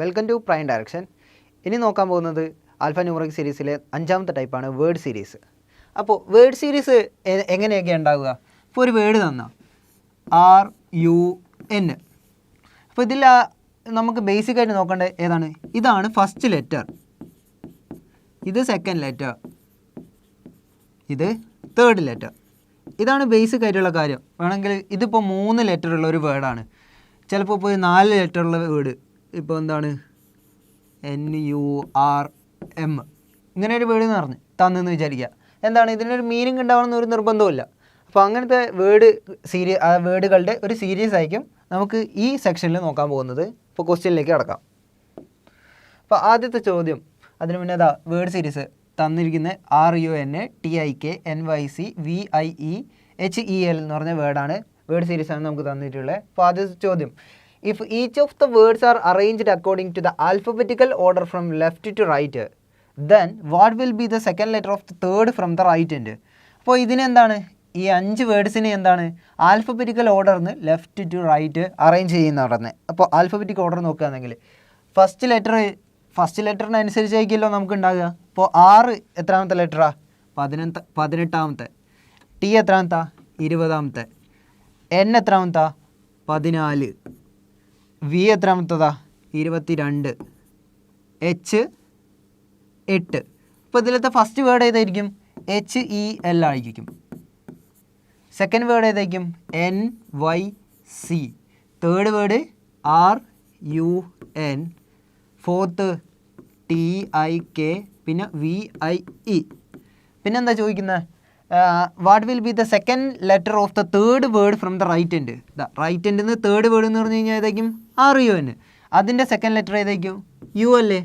Welcome to prime direction. ഇനി നോക്കാൻ പോകുന്നത് ആൽഫ ന്യൂമറിക് സീരീസിലെ 5ാമത്തെ ടൈപ്പാണ് വേർഡ് സീരീസ്. അപ്പോൾ വേർഡ് സീരീസ് എങ്ങനെയൊക്കെ ഉണ്ടാവുക? ഇപ്പോൾ ഒരു വേർഡ് തന്നാൽ RUN. അപ്പോൾ ഇതിൽ നമുക്ക് ബേസിക്കായിട്ട് നോക്കേണ്ടത് ഏതാണ്? ഇതാണ് ഫസ്റ്റ് ലെറ്റർ, ഇത് സെക്കൻഡ് ലെറ്റർ, ഇത് തേർഡ് ലെറ്റർ. ഇതാണ് ബേസിക് ആയിട്ടുള്ള കാര്യം. വേണമെങ്കിൽ ഇതിപ്പോൾ 3 ലെറ്ററുള്ള ഒരു വേർഡാണ്, ചിലപ്പോൾ ഇപ്പോൾ 4 ലെറ്ററുള്ള വേർഡ്, ഇപ്പോൾ എന്താണ് NURM, ഇങ്ങനെ ഒരു വേർഡ് എന്ന് പറഞ്ഞ് തന്നെന്ന് വിചാരിക്കുക. എന്താണ് ഇതിനൊരു മീനിങ് ഉണ്ടാവണമെന്ന് ഒരു നിർബന്ധമില്ല. അപ്പോൾ അങ്ങനത്തെ വേർഡുകളുടെ ഒരു സീരീസ് ആയിരിക്കും നമുക്ക് ഈ സെക്ഷനിൽ നോക്കാൻ പോകുന്നത്. ഇപ്പോൾ ക്വസ്റ്റ്യനിലേക്ക് കടക്കാം. അപ്പോൾ ആദ്യത്തെ ചോദ്യം, അതിന് മുന്നേ വേർഡ് സീരീസ് തന്നിരിക്കുന്ന RUN TIK NYC VIE HEL എന്ന് പറഞ്ഞ വേർഡാണ്, വേർഡ് സീരീസാണ് നമുക്ക് തന്നിട്ടുള്ളത്. അപ്പോൾ ആദ്യത്തെ ചോദ്യം, if each of the words are arranged according to the alphabetical order from left to right, then what will be the second letter of the third from the right end? അപ്പോൾ ഇതിനെന്താണ്, ഈ 5 വേർഡ്സിനെ എന്താണ് alphabetical ഓർഡറിന് left to right arrange ചെയ്യുന്ന പറഞ്ഞത്. അപ്പോൾ alphabetic order നോക്കുകയാണെങ്കിൽ first ലെറ്ററിനനുസരിച്ചായിരിക്കുമല്ലോ നമുക്ക് ഉണ്ടാകുക. ഇപ്പോൾ R എത്രാമത്തെ ലെറ്ററാണ്? 18ാമത്തെ. T എത്രാമത്തെ? 20ാമത്തെ. N എത്രാമത്തെ? 14. V എത്രാമത്തതാ? 22. H 8. ഇപ്പോൾ ഇതിലത്തെ ഫസ്റ്റ് വേർഡ് ഏതായിരിക്കും? HEL ആയിരിക്കും. സെക്കൻഡ് വേർഡ് ഏതായിരിക്കും? NYC. Third word RUN. Fourth TIK, പിന്നെ VIE. പിന്നെന്താ ചോദിക്കുന്നത്? What will be the second letter of the third word from the right end? Right എൻഡിൽ നിന്ന് തേർഡ് വേർഡ് എന്ന് പറഞ്ഞു കഴിഞ്ഞാൽ ഏതായിരിക്കും? RUN. അതിൻ്റെ സെക്കൻഡ് ലെറ്റർ ഏതായിരിക്കും? U അല്ലേ?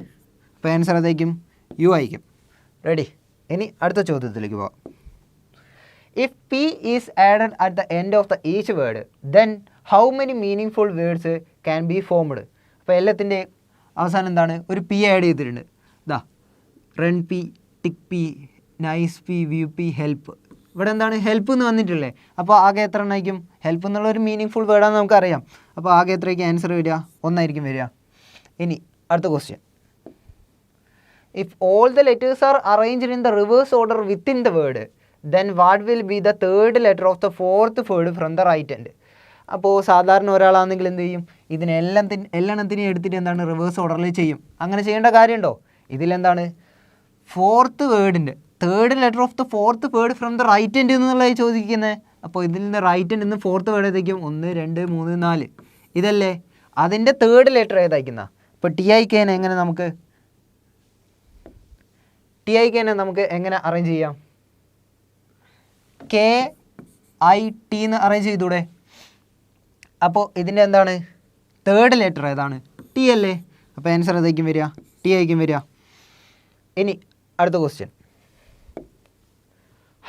അപ്പോൾ ആൻസർ ഏതായിരിക്കും? U ആയിരിക്കും. റെഡി? ഇനി അടുത്ത ചോദ്യത്തിലേക്ക് പോകാം. If P is added at the end of the each word, then how many meaningful words can be formed? അപ്പോൾ എല്ലാത്തിൻ്റെ അവസാനം എന്താണ്? ഒരു P ആഡ് ചെയ്തിട്ടുണ്ട്. റൺ P, ടിക് P, nice P, view P, help. ഇവിടെ എന്താണ് ഹെൽപ്പ് എന്ന് വന്നിട്ടില്ലേ? അപ്പോൾ ആകെ എത്ര എണ്ണമായിരിക്കും? ഹെൽപ്പ് എന്നുള്ള ഒരു മീനിങ് ഫുൾ വേർഡാണെന്ന് നമുക്കറിയാം. അപ്പോൾ ആകെ എത്രയ്ക്ക് ആൻസർ വരിക? 1 ആയിരിക്കും വരിക. ഇനി അടുത്ത question, if all the letters R arranged in the reverse order within the word, then what will be the third letter of the fourth word from the right end? അപ്പോൾ സാധാരണ ഒരാളാണെങ്കിൽ എന്ത് ചെയ്യും? എല്ലാത്തിനെയും എടുത്തിട്ട് എന്താണ് റിവേഴ്സ് ഓർഡറിൽ ചെയ്യും. അങ്ങനെ ചെയ്യേണ്ട കാര്യമുണ്ടോ? ഇതിലെന്താണ് ഫോർത്ത് വേർഡിൻ്റെ third letter of the fourth word from the right end എന്നുള്ളത് ചോദിക്കുന്നത്. അപ്പോൾ ഇതിൽ നിന്ന് റൈറ്റ് എൻഡിൽ നിന്ന് ഫോർത്ത് വേർഡ് ഏതായിരിക്കും? 1 2 3 4 ഇതല്ലേ? അതിൻ്റെ തേർഡ് ലെറ്റർ ഏതായിരിക്കുന്ന? ഇപ്പോൾ TIK എങ്ങനെ നമുക്ക് എങ്ങനെ അറേഞ്ച് ചെയ്യാം? KIT എന്ന് അറേഞ്ച് ചെയ്തൂടെ? അപ്പോൾ ഇതിൻ്റെ എന്താണ് തേർഡ് ലെറ്റർ ഏതാണ്? T അല്ലേ? അപ്പോൾ ആൻസർ ഏതായിരിക്കും വരിക? T ആയിരിക്കും വരിക. ഇനി അടുത്ത question,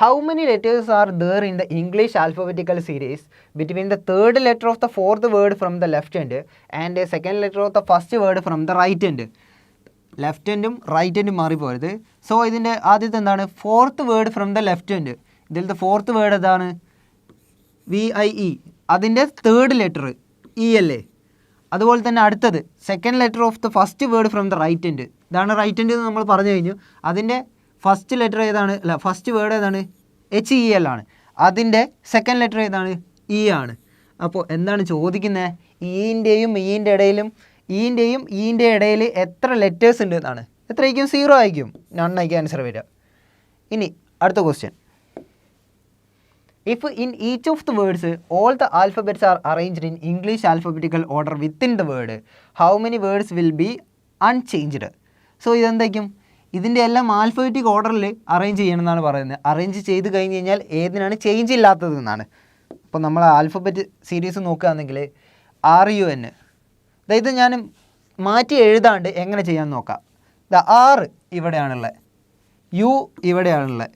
how many letters are there in the English alphabetical series between the third letter of the fourth word from the left end and second letter of the first word from the right end? Left എൻഡും right എൻഡും മാറിപ്പോരുത്. So ഇതിൻ്റെ ആദ്യത്തെ എന്താണ്? Fourth word from the left end. ഇതിലത്തെ fourth word ഏതാണ്? VIE. അതിൻ്റെ third letter E അല്ലേ? അതുപോലെ തന്നെ അടുത്തത് second letter of the first word from the right end. ഇതാണ് റൈറ്റ് എൻഡ് എന്ന് നമ്മൾ പറഞ്ഞു കഴിഞ്ഞു. അതിൻ്റെ ഫസ്റ്റ് ലെറ്റർ ഏതാണ്? ഫസ്റ്റ് വേർഡ് ഏതാണ്? HEL ആണ്. അതിൻ്റെ സെക്കൻഡ് ലെറ്റർ ഏതാണ്? E ആണ്. അപ്പോൾ എന്താണ് ചോദിക്കുന്നത്? ഈൻ്റെയും ഈൻ്റെ ഇടയിൽ എത്ര ലെറ്റേഴ്സ് ഉണ്ട് എന്നാണ്. എത്രയായിരിക്കും? 0 ആയിരിക്കും. നൺ ആയിരിക്കും ആൻസർ വരിക. ഇനി അടുത്ത question, if in each of the words all the alphabets are arranged in English alphabetical order within the word, how many words will be unchanged? So ഇതെന്തായിരിക്കും? ഇതിൻ്റെ എല്ലാം ആൽഫബറ്റിക് ഓർഡറിൽ അറേഞ്ച് ചെയ്യണമെന്നാണ് പറയുന്നത്. അറേഞ്ച് ചെയ്ത് കഴിഞ്ഞ് കഴിഞ്ഞാൽ ഏതിനാണ് ചേഞ്ച് ഇല്ലാത്തത് എന്നാണ്. അപ്പോൾ നമ്മൾ ആൽഫബറ്റ് സീരീസ് നോക്കുകയാണെങ്കിൽ RUN, അതായത് ഞാൻ മാറ്റി എഴുതാണ്ട് എങ്ങനെ ചെയ്യാൻ നോക്കാം. R ഇവിടെയാണുള്ളത്, U ഇവിടെയാണുള്ളത്,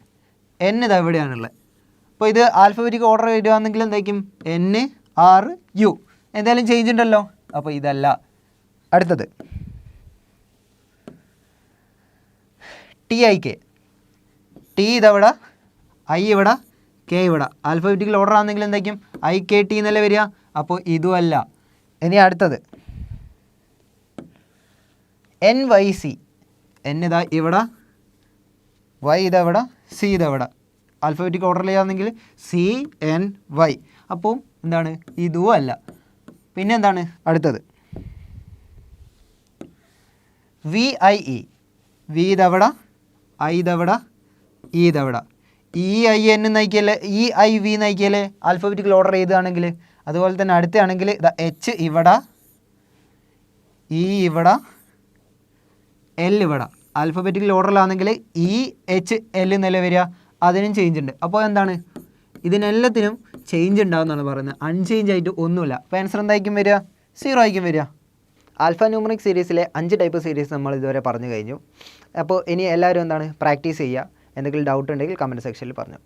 N ഇതാ ഇവിടെയാണുള്ളത്. അപ്പോൾ ഇത് ആൽഫബറ്റിക് ഓർഡർ ഇടുകയാണെങ്കിൽ എന്തായിരിക്കും? NRU. എന്തായാലും ചേഞ്ച് ഉണ്ടല്ലോ. അപ്പോൾ ഇതല്ല. അടുത്തത് TIK. T ഇതവിടെ, I ഇവിടെ, K ഇവിടെ. ആൽഫബറ്റിക്കൽ ഓർഡർ ആണെങ്കിൽ എന്തായിരിക്കും? IKT എന്നല്ലേ വരിക. അപ്പോൾ ഇതുമല്ല. ഇനി അടുത്തത് NYC. N ഇതാ ഇവിടെ, Y ഇതെവിടെ, C ഇതെവിടെ. ആൽഫബറ്റിക് ഓർഡറിൽ ചെയ്യാമെങ്കിൽ CNY. അപ്പോൾ എന്താണ്, ഇതും അല്ല. പിന്നെ എന്താണ് അടുത്തത്, VIE. V ഇതെവിടെ, I ഇതെവിടെ, E ഇതെവിടെ. EIN നയിക്കല്ലേ, EIV നയിക്കല്ലേ ആൽഫബറ്റിക്കൽ ഓർഡർ ചെയ്തതാണെങ്കിൽ. അതുപോലെ തന്നെ അടുത്താണെങ്കിൽ H ഇവിടെ, E ഇവിടെ, L ഇവിടെ. ആൽഫബറ്റിക്കൽ ഓർഡറിലാണെങ്കിൽ EHL എന്നല്ലേ വരിക, അതിനും ചേഞ്ച് ഉണ്ട്. അപ്പോൾ എന്താണ്, ഇതിനെല്ലാത്തിനും ചേഞ്ച് ഉണ്ടാകുമെന്നാണ് പറയുന്നത്. അൺചേഞ്ച് ആയിട്ട് ഒന്നുമില്ല. അപ്പോൾ ആൻസർ എന്തായിരിക്കും വരിക, 0 ആയിരിക്കും വരിക. ആൽഫ ന്യൂമറിക് സീരീസിലെ 5 ടൈപ്പ് സീരീസ് നമ്മൾ ഇതുവരെ പറഞ്ഞു കഴിഞ്ഞു. അപ്പോൾ ഇനി എല്ലാവരും എന്താണ് പ്രാക്ടീസ് ചെയ്യുക. എന്തെങ്കിലും ഡൗട്ട് ഉണ്ടെങ്കിൽ കമൻറ്റ് സെക്ഷനിൽ പറഞ്ഞു.